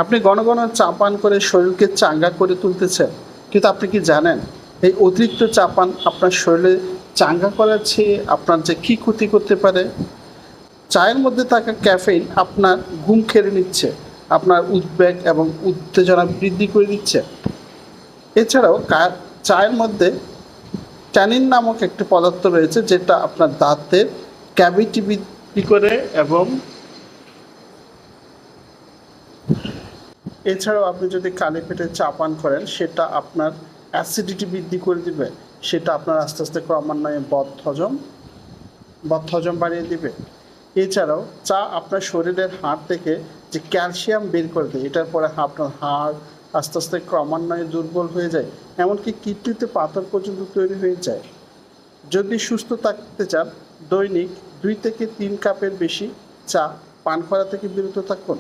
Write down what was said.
আপনি ঘন ঘন চা পান করে শরীরকে চাঙ্গা করে তুলতেছেন, কিন্তু আপনি কি জানেন এই অতিরিক্ত চা পান আপনার শরীরে চাঙ্গা করার চেয়ে আপনার যে কী ক্ষতি করতে পারে? চায়ের মধ্যে থাকা ক্যাফেইন আপনার ঘুম কেড়ে নিচ্ছে, আপনার উদ্বেগ এবং উত্তেজনা বৃদ্ধি করে দিচ্ছে। এছাড়াও চায়ের মধ্যে ট্যানিন নামক একটি পদার্থ রয়েছে, যেটা আপনার দাঁতের ক্যাভিটি বৃদ্ধি করে এবং এছাড়াও আপনি যদি খালি পেটে চা পান করেন সেটা আপনার অ্যাসিডিটি বৃদ্ধি করে দিবে, সেটা আপনার আস্তে আস্তে ক্রমান্বয়ে বদহজম বাড়িয়ে দিবে। এছাড়াও চা আপনার শরীরের হাড় থেকে যে ক্যালসিয়াম বের করে দেয়, এটার পরে আপনার হাড় আস্তে আস্তে ক্রমান্বয়ে দুর্বল হয়ে যায়, এমনকি কিডনিতে পাথর পর্যন্ত তৈরি হয়ে যায়। যদি সুস্থ থাকতে চান, দৈনিক 2 থেকে 3 কাপের বেশি চা পান করা থেকে বিরত থাকুন।